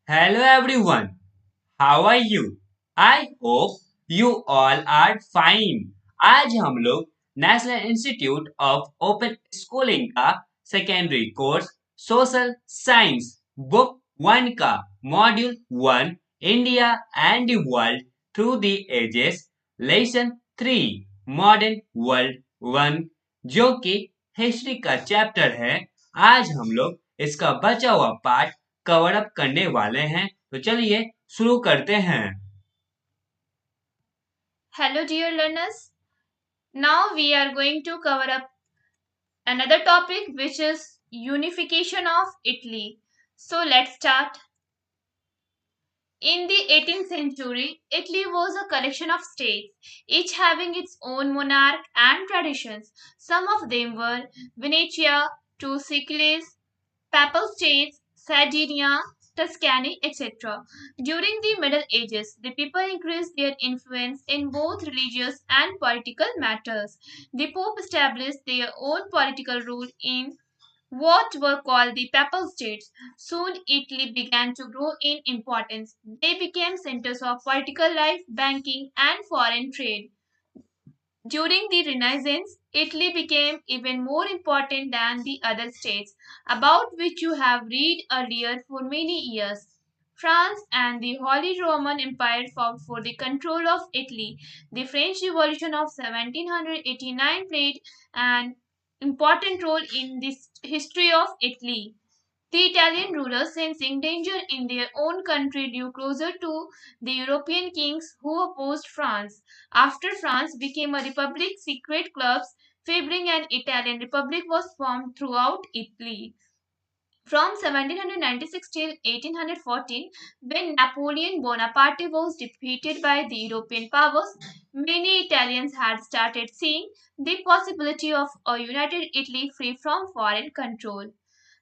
Hello everyone, how are you? I hope you all are fine. आज हम लोग national institute of open schooling का secondary course social science book one का module one India and the world through the ages lesson three modern world one जो कि history का chapter है। आज हम लोग इसका बचा हुआ पार्ट कवर अप करने वाले हैं, तो चलिए शुरू करते हैं। Hello, dear learners. Now we are going to cover up another topic which is unification of Italy. So let's start. In the 18th century, Italy was a collection of states, each having its own monarch and traditions. Some of them were Venetia, two Sicilies, Papal States, Sardinia, Tuscany, etc. During the Middle Ages, the people increased their influence in both religious and political matters. The Pope established their own political rule in what were called the Papal States. Soon Italy began to grow in importance. They became centers of political life, banking, and foreign trade. During the Renaissance, Italy became even more important than the other states, about which you have read earlier for many years. France and the Holy Roman Empire fought for the control of Italy. The French Revolution of 1789 played an important role in the history of Italy. The Italian rulers, sensing danger in their own country, drew closer to the European kings who opposed France. After France became a republic, secret clubs favoring an Italian republic was formed throughout Italy. From 1796 till 1814, when Napoleon Bonaparte was defeated by the European powers, many Italians had started seeing the possibility of a united Italy free from foreign control.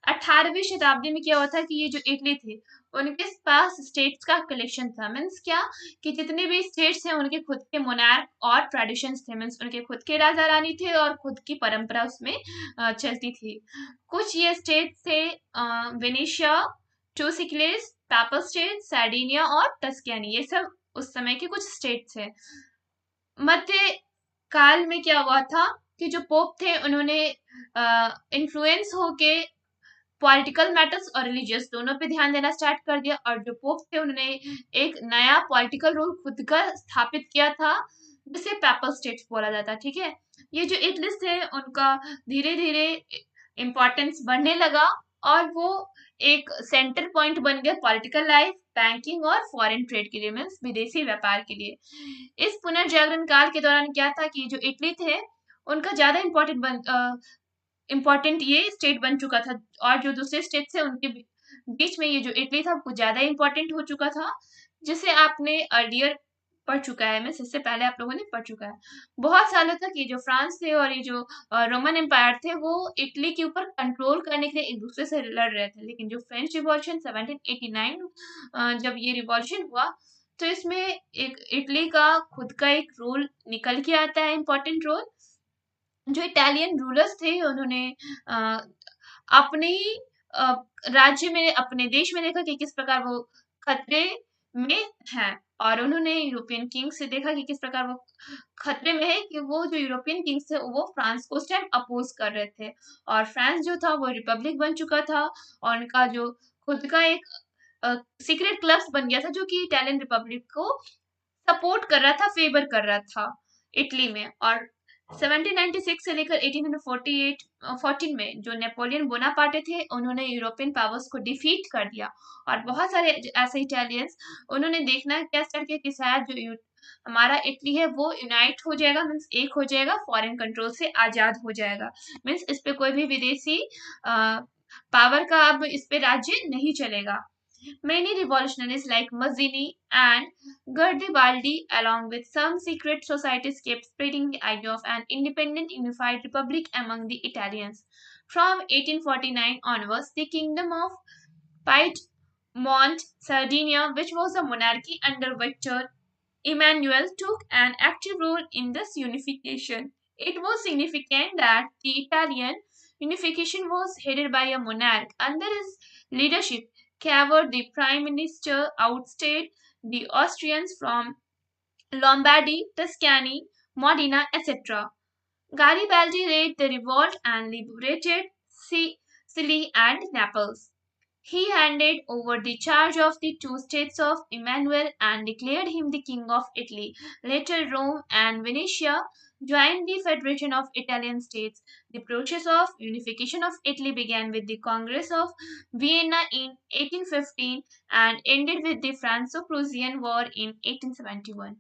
18वीं शताब्दी में क्या हुआ था कि ये जो Italy थे उनके पास स्टेट्स का कलेक्शन था। मीन्स क्या कि जितने भी स्टेट्स हैं उनके खुद के मोनार्क और ट्रेडिशंस थे। मीन्स उनके खुद के राजा रानी थे और खुद की परंपरा उसमें चलती थी। कुछ ये स्टेट्स थे Venetia, Two Sicilies, Papal State, Sardinia और टस्कैनी। ये सब उस समय के कुछ स्टेट्स हैं। मध्य काल में क्या हुआ था कि जो पोप थे उन्होंने इन्फ्लुएंस होके पॉलिटिकल मैटर्स और रिलीजियस दोनों पे ध्यान देना स्टार्ट कर दिया, और जो पोप थे उन्होंने एक नया पॉलिटिकल रूल खुद का स्थापित किया था जिसे पेपल स्टेट्स बोला जाता है। ठीक है, ये जो इटलिस्ट थे उनका धीरे धीरे इम्पोर्टेंस बढ़ने लगा और वो एक सेंटर पॉइंट बन गया पॉलिटिकल लाइफ, बैंकिंग और फॉरेन ट्रेड के लिए, मीन्स विदेशी व्यापार के लिए। इस पुनर्जागरण काल के दौरान क्या था कि जो इटली थे उनका ज्यादा इम्पोर्टेंट ये स्टेट बन चुका था, और जो दूसरे स्टेट थे उनके बीच में ये जो इटली था कुछ ज्यादा इम्पोर्टेंट हो चुका था, जिसे आपने अर्लियर पढ़ चुका है। मैं इससे पहले आप लोगों ने पढ़ चुका है। बहुत सालों तक ये जो फ्रांस थे और ये जो रोमन एम्पायर थे वो इटली के ऊपर कंट्रोल करने के लिए एक दूसरे से लड़ रहे थे। लेकिन जो फ्रेंच रिवॉल्यूशन 1789 जब ये रिवॉल्यूशन हुआ तो इसमें एक इटली का खुद का एक रोल निकल के आता है, इम्पोर्टेंट रोल। जो इटालियन रूलर्स थे उन्होंने अ, अपने ही राज्य में, अपने देश में देखा कि किस प्रकार वो खतरे में है, और उन्होंने यूरोपियन किंग से देखा कि किस प्रकार वो खतरे में है, कि वो जो यूरोपियन किंग्स थे वो फ्रांस को उस टाइम अपोज कर रहे थे, और फ्रांस जो था वो रिपब्लिक बन चुका था और उनका जो खुद का एक सीक्रेट क्लब्स बन गया था जो कि इटालियन रिपब्लिक को सपोर्ट कर रहा था, फेवर कर रहा था इटली में। और 1796 से लेकर 1848 14 में जो नेपोलियन बोनापार्टे थे उन्होंने यूरोपियन पावर्स को डिफीट कर दिया, और बहुत सारे ऐसे इटालियंस उन्होंने देखना क्या स्टार्ट किया कि शायद जो हमारा इटली है वो यूनाइट हो जाएगा, मीन्स एक हो जाएगा, फॉरेन कंट्रोल से आजाद हो जाएगा। मीन्स इस पे कोई भी विदेशी पावर का अब इस पे राज्य नहीं चलेगा। Many revolutionists like Mazzini and Garibaldi, along with some secret societies, kept spreading the idea of an independent, unified republic among the Italians. From 1849 onwards, the kingdom of Piedmont, Sardinia, which was a monarchy under Victor Emmanuel, took an active role in this unification. It was significant that the Italian unification was headed by a monarch. Under his leadership, Cavour, the prime minister, ousted the Austrians from Lombardy, Tuscany, Modena, etc. Garibaldi led the revolt and liberated Sicily and Naples. He handed over the charge of the two states of Emmanuel and declared him the king of Italy. Later, Rome and Venetia joined the Federation of Italian States. The process of unification of Italy began with the Congress of Vienna in 1815 and ended with the Franco-Prussian War in 1871.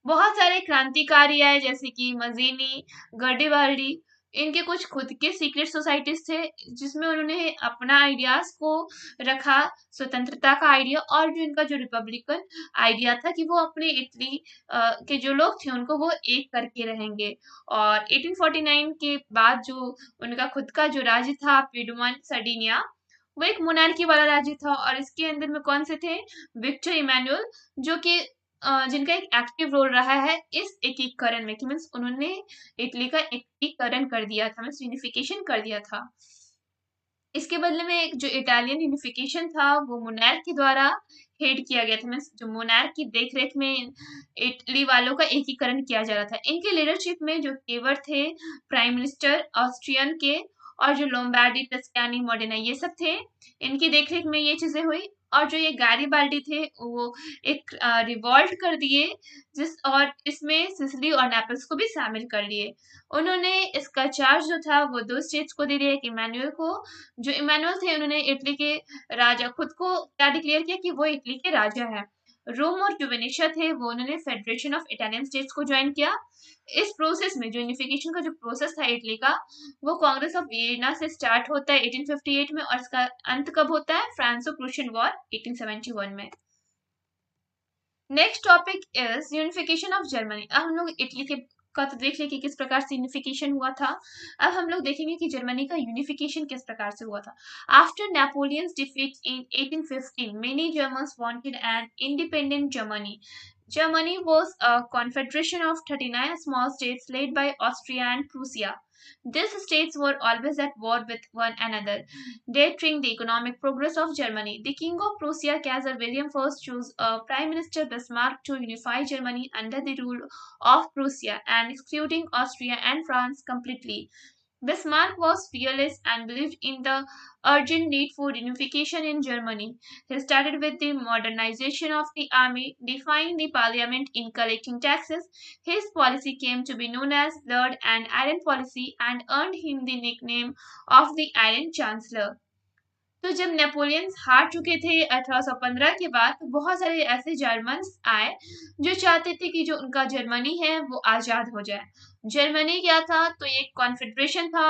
बहुत सारे क्रांतिकारी आए जैसे कि मजीनी, गर्डिवाल्डी। इनके कुछ खुद के सीक्रेट सोसाइटीज थे जिसमें उन्होंने अपना आइडियाज को रखा, स्वतंत्रता का आइडिया, और जो इनका जो रिपब्लिकन आइडिया था कि वो अपने इटली के जो लोग थे उनको वो एक करके रहेंगे। और 1849 के बाद जो उनका खुद का जो राज्य था पिडमन सर्डिनिया, वो एक मोनार्की वाला राज्य था और इसके अंदर में कौन से थे, विक्टर इमैनुअल, जो कि जिनका एक एक्टिव रोल रहा है इस एकीकरण में, कि मीन्स उन्होंने इटली का एकीकरण कर दिया था, मीन्स यूनिफिकेशन कर दिया था। इसके बदले में एक जो इटालियन यूनिफिकेशन था वो मोनार्क के द्वारा हेड किया गया था, मीन्स जो मोनार्क की देखरेख में इटली वालों का एकीकरण किया जा रहा था। इनके लीडरशिप में जो केवर थे प्राइम मिनिस्टर ऑस्ट्रियन के, और जो लोम्बार्डी, टस्कानी, मॉडेना, ये सब थे, इनकी देखरेख में ये चीजें हुई। और जो ये गैरिबाल्डी थे वो एक रिवॉल्ट कर दिए और इसमें सिसिली और नेपल्स को भी शामिल कर लिए। उन्होंने इसका चार्ज जो था वो दो स्टेट्स को दे दिया, एक इमानुएल को। जो इमानुएल थे उन्होंने इटली के राजा, खुद को क्या डिक्लेयर किया कि वो इटली के राजा है। रोम और जो वेनेशिया थे वो उन्होंने फेडरेशन ऑफ इटालियन स्टेट्स को ज्वाइन किया। इस प्रोसेस में जो यूनिफिकेशन का जो प्रोसेस था इटली का, वो कांग्रेस ऑफ वियना से स्टार्ट होता है 1858 में, और इसका अंत कब होता है, फ्रांसो प्रूशियन वॉर 1871 में। Next topic is unification of Germany. अब हम लोग इटली के का तो देख लिया कि किस प्रकार से यूनिफिकेशन हुआ था। अब हम लोग देखेंगे कि जर्मनी का यूनिफिकेशन किस प्रकार से हुआ था। After Napoleon's defeat in 1815 many Germans wanted an independent Germany. Germany was a confederation of 39 small states led by Austria and Prussia. These states were always at war with one another, deterring the economic progress of Germany. The King of Prussia, Kaiser William I, chose a Prime Minister Bismarck to unify Germany under the rule of Prussia and excluding Austria and France completely. Bismarck was fearless and believed in the urgent need for unification in Germany. He started with the modernization of the army, defying the parliament in collecting taxes. His policy came to be known as Blood and Iron Policy and earned him the nickname of the Iron Chancellor. तो जब Napoleon's हार चुके थे 1815 के बाद, तो बहुत सारे ऐसे जर्मन्स आए जो चाहते थे कि जो उनका जर्मनी है वो आजाद हो जाए। जर्मनी क्या था, तो ये कॉन्फेडरेशन था,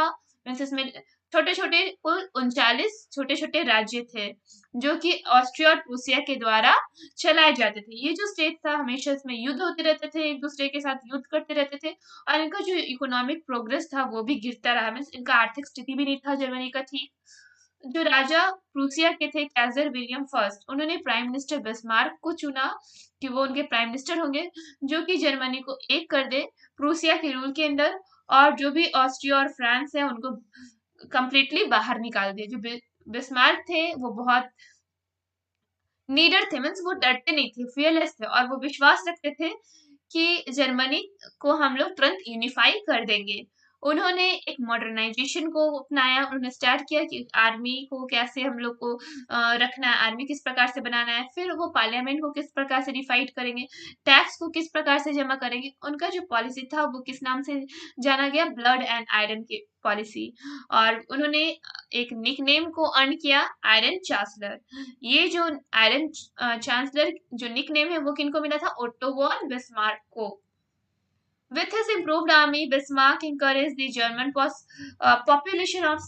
मीन्स इसमें छोटे छोटे कुल 39 छोटे छोटे राज्य थे जो कि ऑस्ट्रिया और प्रूसिया के द्वारा चलाए जाते थे। ये जो स्टेट था हमेशा इसमें युद्ध होते रहते थे, एक दूसरे के साथ युद्ध करते रहते थे, और इनका जो इकोनॉमिक प्रोग्रेस था वो भी गिरता रहा, मीन्स इनका आर्थिक स्थिति भी नहीं था जर्मनी का ठीक। जो राजा प्रूसिया के थे कैजर विलियम फर्स्ट, उन्होंने प्राइम मिनिस्टर बिस्मार्क को चुना कि वो उनके प्राइम मिनिस्टर होंगे, जो कि जर्मनी को एक कर दे प्रूसिया के रूल के अंदर, और जो भी ऑस्ट्रिया और फ्रांस है उनको कंप्लीटली बाहर निकाल दे। जो बिस्मार्क थे वो बहुत नीडर थे, मीन्स वो डरते नहीं थे, फियरलेस थे, और वो विश्वास रखते थे कि जर्मनी को हम लोग तुरंत यूनिफाई कर देंगे। उन्होंने एक मॉडर्नाइजेशन को अपनाया, उन्होंने स्टार्ट किया कि आर्मी को कैसे हम लोग को रखना है, आर्मी किस प्रकार से बनाना है, फिर वो पार्लियामेंट को किस प्रकार से डिफाइट करेंगे, टैक्स को किस प्रकार से जमा करेंगे। उनका जो पॉलिसी था वो किस नाम से जाना गया, ब्लड एंड आयरन की पॉलिसी, और उन्होंने एक निकनेम को अर्न किया, आयरन चांसलर। ये जो आयरन चांसलर जो निकनेम है वो किनको मिला था, ओट्टो वॉन बिस्मार्क को। With his improved army, Bismarck encouraged the German population of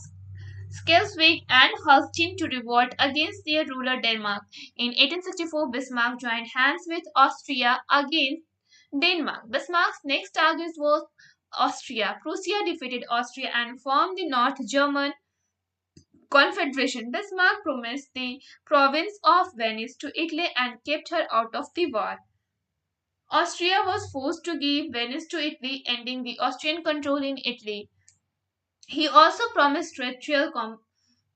Schleswig and Holstein to revolt against their ruler Denmark. In 1864, Bismarck joined hands with Austria against Denmark. Bismarck's next target was Austria. Prussia defeated Austria and formed the North German Confederation. Bismarck promised the province of Venice to Italy and kept her out of the war. Austria was forced to give Venice to Italy, ending the Austrian control in Italy. He also promised territorial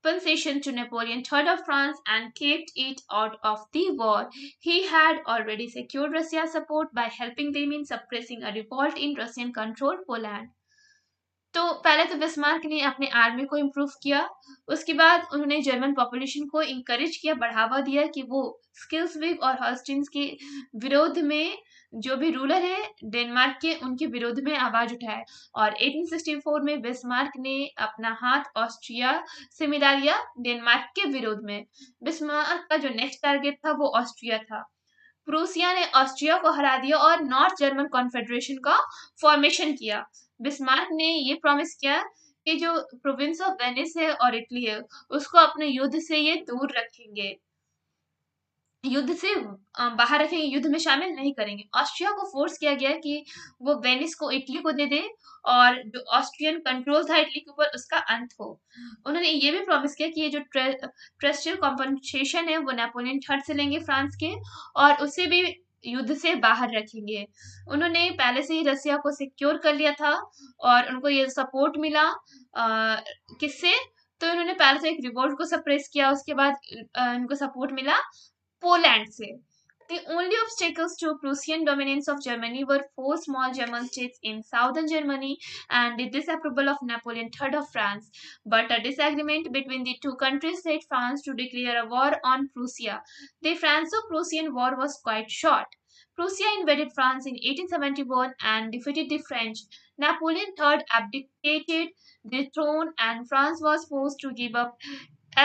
compensation to Napoleon III of France and kept it out of the war. He had already secured Russia's support by helping them in suppressing a revolt in Russian controlled Poland. तो पहले तो Bismarck ने अपने army को improve किया, उसके बाद उन्होंने जर्मन पॉपुलेशन को इंकरेज किया, बढ़ावा दिया कि वो स्किल्सविग और हॉस्टिन्स के विरोध में, जो भी रूलर है डेनमार्क के, उनके विरोध में आवाज उठाए। और 1864 में बिस्मार्क ने अपना हाथ ऑस्ट्रिया से मिला लिया डेनमार्क के विरोध में। बिस्मार्क का जो नेक्स्ट टारगेट था वो ऑस्ट्रिया था। प्रूसिया ने ऑस्ट्रिया को हरा दिया और नॉर्थ जर्मन कॉन्फेडरेशन का फॉर्मेशन किया। बिस्मार्क ने ये प्रॉमिस किया कि जो प्रोविंस ऑफ वेनिस है और इटली है उसको अपने युद्ध से ये दूर रखेंगे, युद्ध से बाहर रखेंगे, युद्ध में शामिल नहीं करेंगे। ऑस्ट्रिया को फोर्स किया गया कि वो वेनिस को इटली को दे दे और जो ऑस्ट्रियन कंट्रोल था इटली के ऊपर उसका अंत हो। उन्होंने ये भी प्रॉमिस किया कि ये जो ट्रेस्टियल कॉम्पनसेशन है वो नेपोलियन थर्ड से लेंगे फ्रांस के, और उसे भी युद्ध से बाहर रखेंगे। उन्होंने पहले से ही रसिया को सिक्योर कर लिया था और उनको ये सपोर्ट मिला किससे, तो उन्होंने पहले से एक रिवोल्ट को सप्रेस किया, उसके बाद उनको सपोर्ट मिला पोलैंड से। The only obstacles to Prussian dominance of Germany were four small German states in southern Germany and the disapproval of Napoleon III of France. But a disagreement between the two countries led France to declare a war on Prussia. The Franco-Prussian War was quite short. Prussia invaded France in 1871 and defeated the French. Napoleon III abdicated the throne and France was forced to give up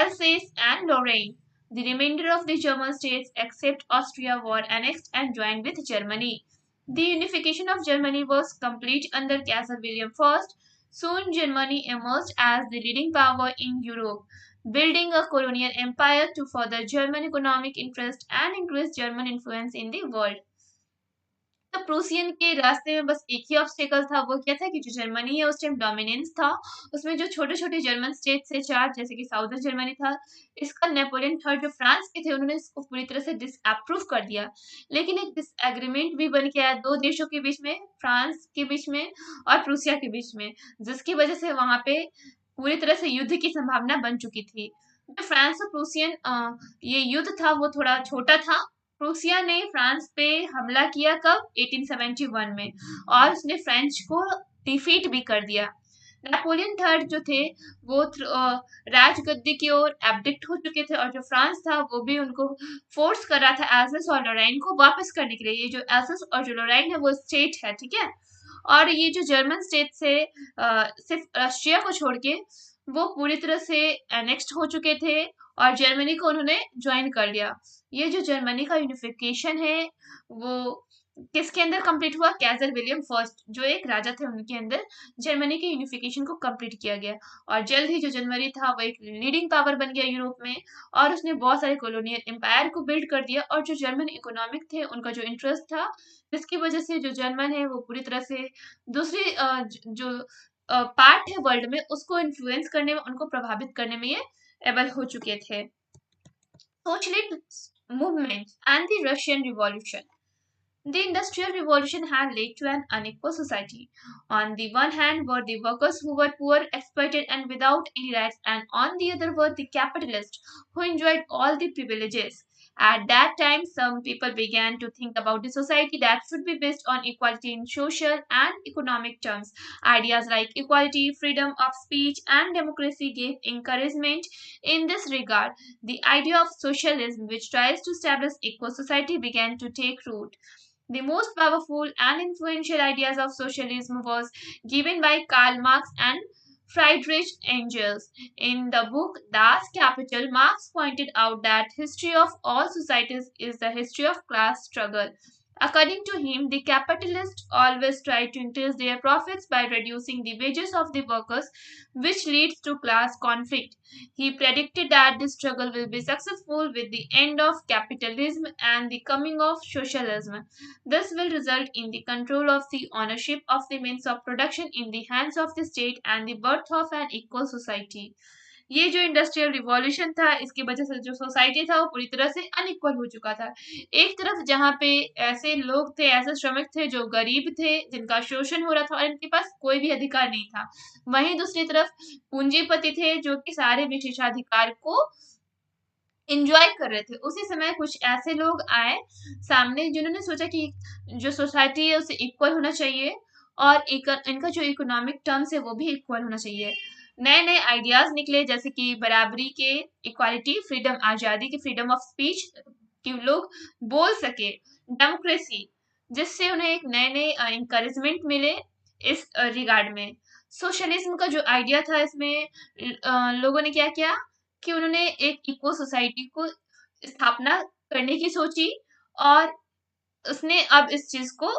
Alsace and Lorraine. The remainder of the German states, except Austria, were annexed and joined with Germany. The unification of Germany was complete under Kaiser William I. Soon Germany emerged as the leading power in Europe, building a colonial empire to further German economic interest and increase German influence in the world. तो Prussian के रास्ते में बस एक ही obstacle था, वो क्या था कि जो जर्मनी है उस टाइम डोमिनेंस था, उसमें जो छोटे छोटे जर्मन स्टेट थे चार, जैसे कि साउदर्न जर्मनी था, इसका नेपोलियन थर्ड जो फ्रांस के थे उन्होंने इसको पूरी तरह से डिसअप्रूव कर दिया। लेकिन एक डिसएग्रीमेंट भी बन के आया दो देशों के बीच में, फ्रांस के बीच में और प्रूसिया के बीच में, जिसकी वजह से वहां पे पूरी तरह से युद्ध की संभावना बन चुकी थी। जो फ्रांस और प्रूसियन ये युद्ध था वो थोड़ा छोटा था। प्रूसिया ने फ्रांस पे हमला किया कब, 1871 में, और उसने फ्रेंच को डिफीट भी कर दिया। नेपोलियन थर्ड जो थे वो राजगद्दी की ओर एब्डिक्ट हो चुके थे और जो फ्रांस था वो भी उनको फोर्स कर रहा था एल्सस और लॉराइन को वापस करने के लिए। ये जो एल्सस और जो लॉराइन है वो स्टेट है, ठीक है, और ये जो जर्मन स्टेट से सिर्फ रशिया को छोड़ के वो पूरी तरह से एनेक्स्ड हो चुके थे और जर्मनी को उन्होंने ज्वाइन कर लिया। ये जो जर्मनी का यूनिफिकेशन है वो किसके अंदर कंप्लीट हुआ, कैसर विलियम फर्स्ट जो एक राजा थे उनके अंदर जर्मनी के यूनिफिकेशन को कंप्लीट किया गया। और जल्द ही जो जर्मनी था वो एक लीडिंग पावर बन गया यूरोप में और उसने बहुत सारे कॉलोनियल एम्पायर को बिल्ड कर दिया। और जो जर्मन इकोनॉमिक थे उनका जो इंटरेस्ट था, जिसकी वजह से जो जर्मन है वो पूरी तरह से दूसरी जो पार्ट है वर्ल्ड में उसको इन्फ्लुएंस करने में, उनको प्रभावित करने में ये एबल हो चुके थे। Socialist movement and the Russian Revolution. The Industrial Revolution had led to an unequal society. On the one hand were the workers who were poor, exploited, and without any rights, and on the other were the capitalists who enjoyed all the privileges. At that time, some people began to think about the society that should be based on equality in social and economic terms. Ideas like equality, freedom of speech, and democracy gave encouragement in this regard. The idea of socialism, which tries to establish equal society, began to take root. The most powerful and influential ideas of socialism was given by Karl Marx and Friedrich Engels. In the book Das Kapital, Marx pointed out that history of all societies is the history of class struggle. According to him, the capitalists always try to increase their profits by reducing the wages of the workers, which leads to class conflict. He predicted that this struggle will be successful with the end of capitalism and the coming of socialism. This will result in the control of the ownership of the means of production in the hands of the state and the birth of an equal society. ये जो industrial revolution था, इसकी वजह से जो society था वो पूरी तरह से अनइक्वल हो चुका था। एक तरफ जहाँ पे ऐसे लोग थे, ऐसे श्रमिक थे जो गरीब थे, जिनका शोषण हो रहा था और इनके पास कोई भी अधिकार नहीं था। वहीं दूसरी तरफ पूंजीपति थे जो कि सारे विशेषाधिकार को एंजॉय कर रहे थे। उसी समय कुछ ऐसे लोग आए सामने जिन्होंने सोचा कि जो सोसाइटी है उसे इक्वल होना चाहिए और इनका जो इकोनॉमिक टर्म्स है वो भी इक्वल होना चाहिए। नए नए आइडियाज निकले जैसे कि बराबरी के, इक्वालिटी, फ्रीडम, आजादी की, फ्रीडम ऑफ स्पीच कि लोग बोल सके, डेमोक्रेसी, जिससे उन्हें एक नए नए इंकरेजमेंट मिले इस रिगार्ड में। सोशलिज्म का जो आइडिया था इसमें लोगों ने क्या किया कि उन्होंने एक इको सोसाइटी को स्थापना करने की सोची और उसने अब इस चीज को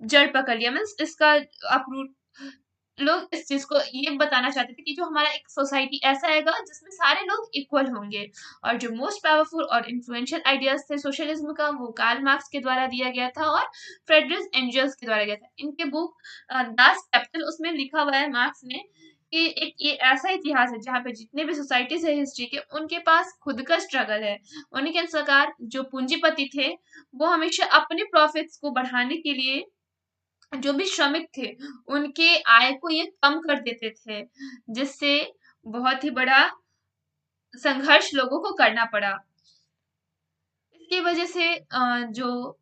जड़ पकड़ लिया। मीन्स इसका अप्रूव, लोग इस चीज को ये बताना चाहते थे कि जो हमारा एक सोसाइटी ऐसा आएगा जिसमें सारे लोग इक्वल होंगे। और जो मोस्ट पावरफुल और इन्फ्लुएंशियल आइडियाज थे सोशलिज्म का वो कार्ल मार्क्स के द्वारा दिया गया था और फ्रेडरिक एंजल्स के द्वारा दिया था। इनके बुक दास कैपिटल, उसमें लिखा हुआ है मार्क्स ने कि एक ये ऐसा इतिहास है जहाँ पे जितने भी सोसाइटीज है हिस्ट्री के, उनके पास खुद का स्ट्रगल है। उनके अनुसार जो पूंजीपति थे वो हमेशा अपने प्रॉफिट्स को बढ़ाने के लिए जो भी श्रमिक थे उनके आय को ये कम कर देते थे, जिससे बहुत ही बड़ा संघर्ष लोगों को करना पड़ा। इसकी वजह से जो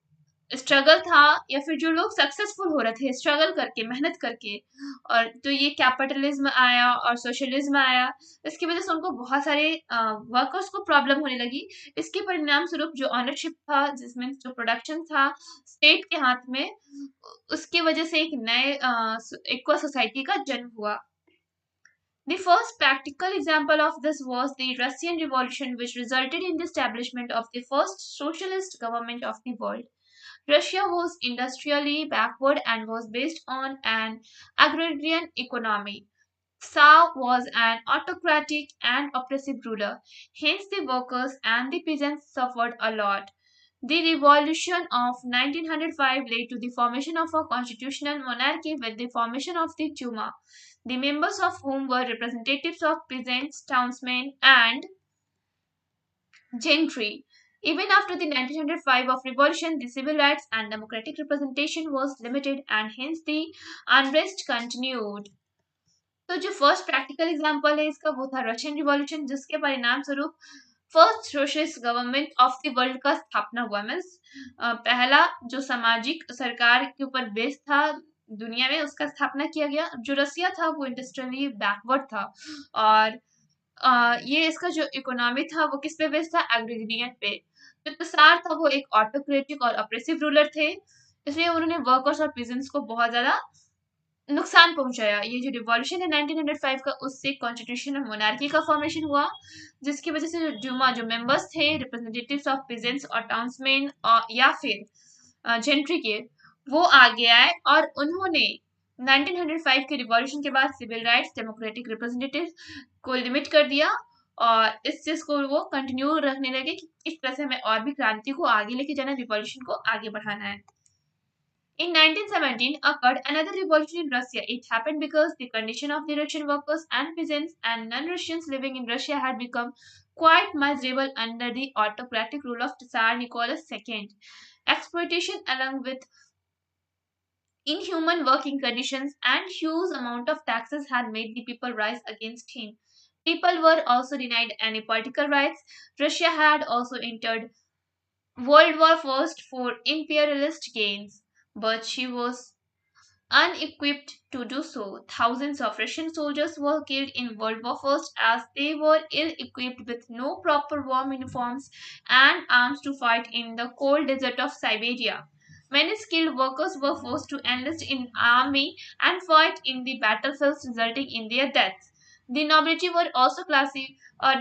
स्ट्रगल था या फिर जो लोग सक्सेसफुल हो रहे थे स्ट्रगल करके, मेहनत करके, और तो ये कैपिटलिज्म आया और सोशलिज्म आया। इसकी वजह से उनको बहुत सारे वर्कर्स को प्रॉब्लम होने लगी। इसके परिणाम स्वरूप जो ऑनरशिप था, जिसमें जो प्रोडक्शन था स्टेट के हाथ में, उसकी वजह से एक नए इक्वल सोसाइटी का जन्म हुआ। The first practical example of this was the Russian Revolution, which resulted in the establishment of the first socialist government of the world. Russia was industrially backward and was based on an agrarian economy. Tsar was an autocratic and oppressive ruler. Hence, the workers and the peasants suffered a lot. The revolution of 1905 led to the formation of a constitutional monarchy with the formation of the Duma, the members of whom were representatives of peasants, townsmen, and gentry. Even after the 1905 of revolution, the civil rights and democratic representation was limited and hence the unrest continued. तो जो first practical example है इसका वो था Russian revolution, जिसके परिणाम स्वरूप first socialist government of the world का स्थापना हुआ। मीन्स पहला जो सामाजिक सरकार के ऊपर बेस्ड था दुनिया में, उसका स्थापना किया गया। जो रसिया था वो इंडस्ट्रियली बैकवर्ड था और ये इसका जो इकोनॉमी था वो किस पे बेस्ड था, एग्रीगेट पे। जो तसार था वो एक ऑटोक्रेटिक और अप्रेसिव रूलर थे, इसलिए उन्होंने वर्कर्स और पीजेंट्स को बहुत ज्यादा नुकसान पहुंचाया। ये जो रिवॉल्यूशन है 1905 का, उससे कॉन्स्टिट्यूशनल मोनार्की का फॉर्मेशन हुआ, जिसकी वजह से जो डूमा, जो मेंबर्स थे रिप्रेजेंटेटिव्स ऑफ पीजेंट्स और टाउन्समैन या फिर जेंट्री के, वो आगे आए और उन्होंने 1905 के रिवॉल्यूशन के बाद सिविल राइट्स, डेमोक्रेटिक रिप्रेजेंटेटिव को लिमिट कर दिया और इस चीज को वो कंटिन्यू रखने लगे कि इस तरह से हमें और भी क्रांति को आगे लेके जाना, रिवॉल्यूशन को आगे बढ़ाना है। In 1917 occurred another revolution in Russia. It happened because the condition of the Russian workers and peasants and non-Russians living in Russia had become quite miserable under the autocratic rule of Tsar Nicholas II. Exploitation along with inhuman working conditions and huge amount of taxes had made the people rise against him. People were also denied any political rights. Russia had also entered World War I for imperialist gains, but she was unequipped to do so. Thousands of Russian soldiers were killed in World War I as they were ill equipped with no proper war uniforms and arms to fight in the cold desert of Siberia. Many skilled workers were forced to enlist in army and fight in the battlefields, resulting in their deaths. The nobility were also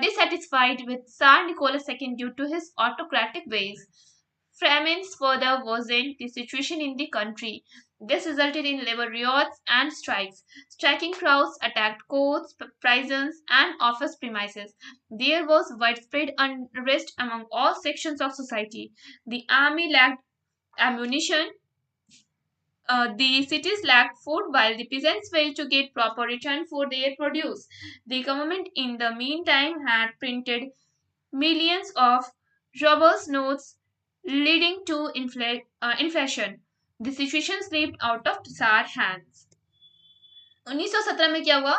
dissatisfied with Tsar Nicholas II due to his autocratic ways. Famines further worsened the situation in the country. This resulted in labor riots and strikes. Striking crowds attacked courts, prisons, and office premises. There was widespread unrest among all sections of society. The army lacked ammunition, the cities lacked food while the peasants failed to get proper return for their produce. The government, in the meantime, had printed millions of robbers' notes, leading to inflation. The situation slipped out of Tsar hands. 1917 में क्या हुआ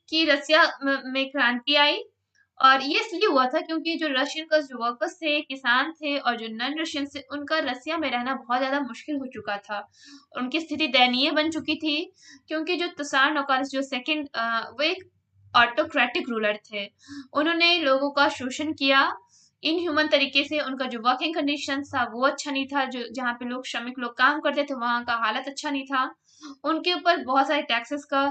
कि रसिया में क्रांति आई, और ये इसलिए हुआ था क्योंकि जो रशियन का जो वर्कर्स थे, किसान थे और जो नॉन रशियन थे, उनका रसिया में रहना बहुत ज्यादा मुश्किल हो चुका था। उनकी स्थिति दयनीय बन चुकी थी क्योंकि जो तुसार नौकालस जो सेकंड वो एक ऑटोक्रेटिक रूलर थे। उन्होंने लोगों का शोषण किया इनह्यूमन तरीके से। उनका जो वर्किंग कंडीशन था वो अच्छा नहीं था, जो जहाँ पे लोग श्रमिक लोग काम करते थे वहां का हालत अच्छा नहीं था। उनके ऊपर बहुत सारे टैक्सेस का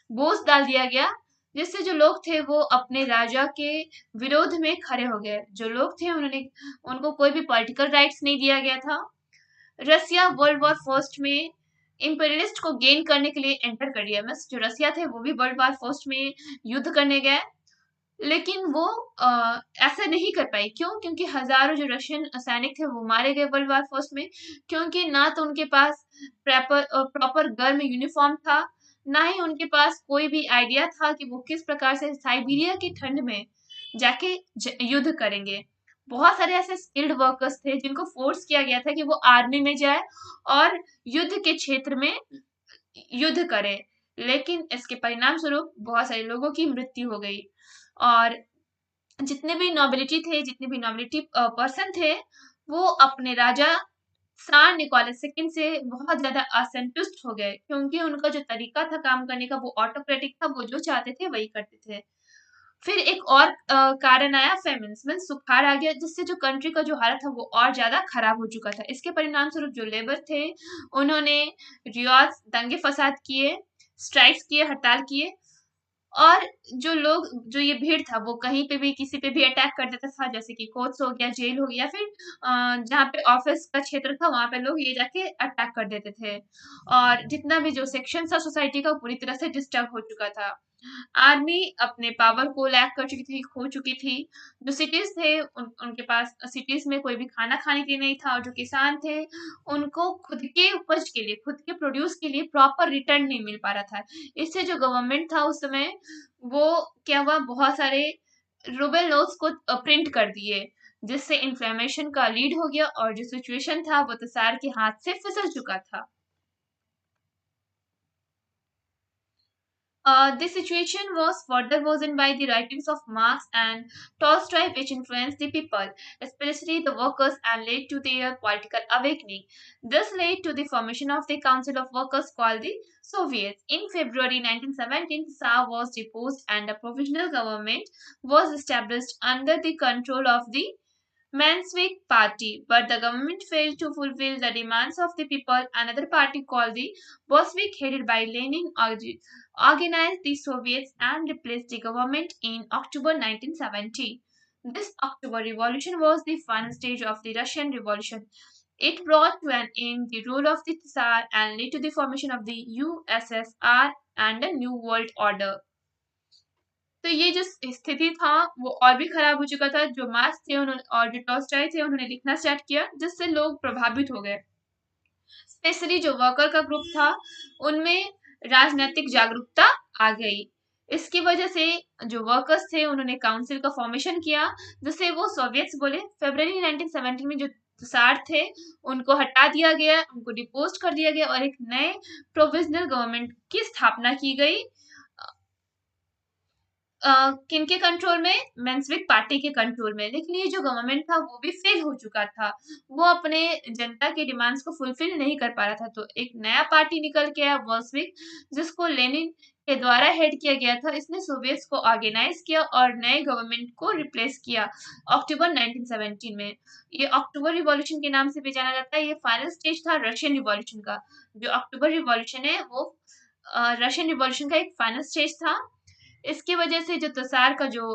बोझ डाल दिया गया, जिससे जो लोग थे वो अपने राजा के विरोध में खड़े हो गए। जो लोग थे उनको कोई भी पॉलिटिकल राइट्स नहीं दिया गया था। रसिया वर्ल्ड वॉर फर्स्ट में इंपीरियलिस्ट को गेन करने के लिए एंटर कर गया। जो रसिया थे वो भी वर्ल्ड वॉर फर्स्ट में युद्ध करने गए, लेकिन वो ऐसा नहीं कर पाई। क्यों? क्योंकि हजारों जो रशियन सैनिक थे वो मारे गए वर्ल्ड वॉर फर्स्ट में, क्योंकि ना तो उनके पास प्रॉपर गर्म यूनिफॉर्म था, ना ही उनके पास कोई भी आइडिया था कि वो किस प्रकार से साइबेरिया की ठंड में जाके युद्ध करेंगे। बहुत सारे ऐसे स्किल्ड वर्कर्स थे जिनको फोर्स किया गया था कि वो आर्मी में जाए और युद्ध के क्षेत्र में युद्ध करे, लेकिन इसके परिणाम स्वरूप बहुत सारे लोगों की मृत्यु हो गई। और जितने भी नोबिलिटी पर्सन थे वो अपने राजा सार निकोलस सेकंड से बहुत ज्यादा असंतुष्ट हो गए, क्योंकि उनका जो तरीका था काम करने का वो ऑटोक्रेटिक था, वो जो चाहते थे वही करते थे। फिर एक और कारण आया फेमिन्स में सुखाड़ आ गया, जिससे जो कंट्री का जो हालत था वो और ज्यादा खराब हो चुका था। इसके परिणाम स्वरूप जो लेबर थे उन्होंने रियाज दंगे फसाद किए, स्ट्राइक्स किए, हड़ताल किए, और जो लोग जो ये भीड़ था वो कहीं पे भी किसी पे भी अटैक कर देता था, जैसे कि कोर्ट्स हो गया, जेल हो गया, फिर जहाँ पे ऑफिस का क्षेत्र था वहां पे लोग ये जाके अटैक कर देते थे, और जितना भी जो सेक्शन था सोसाइटी का पूरी तरह से डिस्टर्ब हो चुका था। आर्मी अपने पावर को लैक कर चुकी थी, खो चुकी थी। जो सिटीज थे उनके पास सिटीज में कोई भी खाना खाने के लिए नहीं था, और जो किसान थे उनको खुद के उपज के लिए, खुद के प्रोड्यूस के लिए प्रॉपर रिटर्न नहीं मिल पा रहा था। इससे जो गवर्नमेंट था उस समय वो क्या हुआ, बहुत सारे रूबल नोट्स को प्रिंट कर दिए, जिससे इन्फ्लेमेशन का लीड हो गया, और जो सिचुएशन था वो तसार के हाथ से फिसल चुका था। This situation was further worsened by the writings of Marx and Tolstoy, which influenced the people, especially the workers, and led to their political awakening. This led to the formation of the Council of Workers called the Soviets. In February 1917, Tsar was deposed and a provisional government was established under the control of the Mensheviks Party, but the government failed to fulfill the demands of the people. Another party called the Bolshevik, headed by Lenin, organized the Soviets and replaced the government in October 1917. This October Revolution was the final stage of the Russian Revolution. It brought to an end the rule of the Tsar and led to the formation of the USSR and a new world order. तो ये जो स्थिति था वो और भी खराब हो चुका था। जो मार्क्स थे उन्होंने और जो टॉल्स्टॉय थे उन्होंने लिखना स्टार्ट किया, जिससे लोग प्रभावित हो गए। स्पेशली जो वर्कर का ग्रुप था उनमें राजनीतिक जागरूकता आ गई। इसकी वजह से जो वर्कर्स थे उन्होंने काउंसिल का फॉर्मेशन किया, जिसे वो सोवियट्स बोले। फरवरी 1917 में जो सार थे उनको हटा दिया गया, उनको डिपोस्ट कर दिया गया, और एक नए प्रोविजनल गवर्नमेंट की स्थापना की गई। किनके कंट्रोल में? मेंशेविक पार्टी के कंट्रोल में। लेकिन ये जो गवर्नमेंट था वो भी फेल हो चुका था, वो अपने जनता के डिमांड्स को फुलफिल नहीं कर पा रहा था। तो एक नया पार्टी निकल के आया बोल्शेविक, जिसको लेनिन के द्वारा हेड किया गया था। इसने सोवियट्स को ऑर्गेनाइज किया और नए गवर्नमेंट को रिप्लेस किया अक्टूबर 1917 में। ये अक्टूबर रिवॉल्यूशन के नाम से भी जाना जाता है। ये फाइनल स्टेज था रशियन रिवॉल्यूशन का। जो अक्टूबर रिवॉल्यूशन है वो रशियन रिवॉल्यूशन का एक फाइनल स्टेज था। इसकी वजह से जो तसार का जो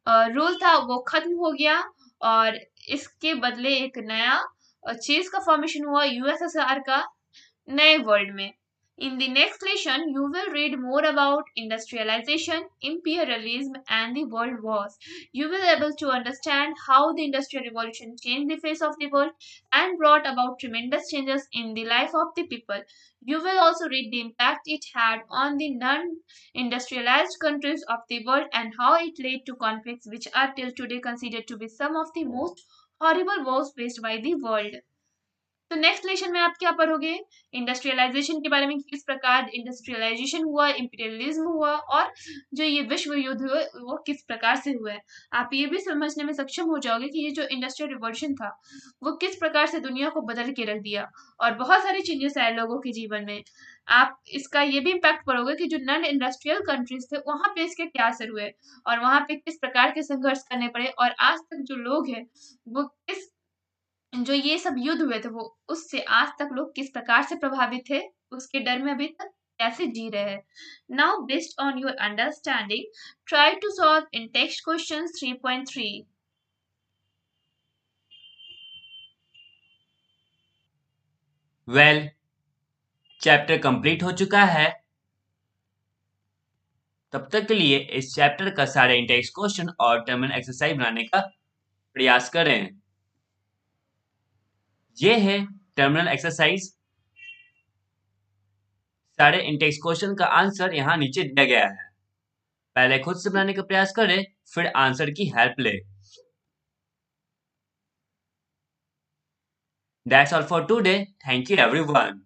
रूल था वो खत्म हो गया, और इसके बदले एक नया चीज का फॉर्मेशन हुआ यूएसएसआर का नए वर्ल्ड में। In the next lesson, you will read more about industrialization, imperialism, and the world wars. You will be able to understand how the Industrial Revolution changed the face of the world and brought about tremendous changes in the life of the people. You will also read the impact it had on the non-industrialized countries of the world and how it led to conflicts which are till today considered to be some of the most horrible wars faced by the world. तो next लेशन में आप क्या पढ़ोगे industrialisation के बारे में किस प्रकार इंडस्ट्रियलाइजेशन हुआ इंपीरियलिज्म हुआ और जो ये विश्व युद्ध हुए वो किस प्रकार से हुआ है आप ये भी समझने में सक्षम हो जाओगे कि ये जो इंडस्ट्रियल रिवॉल्यूशन था वो किस प्रकार से दुनिया को बदल के रख दिया और बहुत सारी चेंजेस आए लोगों के जीवन में आप इसका ये भी इम्पैक्ट पढ़ोगे कि जो नॉन इंडस्ट्रियल कंट्रीज थे वहां पे इसके क्या असर हुए और वहां पे किस प्रकार के संघर्ष करने पड़े और आज तक जो लोग हैं वो किस जो ये सब युद्ध हुए थे वो उससे आज तक लोग किस प्रकार से प्रभावित थे उसके डर में अभी तक कैसे जी रहे हैं now based on your understanding try to solve in text question 3.3 well chapter complete हो चुका है। तब तक के लिए इस चैप्टर का सारे इंटेक्स क्वेश्चन और टर्मिनल एक्सरसाइज बनाने का प्रयास करें। ये है टर्मिनल एक्सरसाइज। सारे इंटेक्स क्वेश्चन का आंसर यहाँ नीचे दिया गया है। पहले खुद से बनाने का प्रयास करें, फिर आंसर की हेल्प लें। That's all for today. Thank you everyone.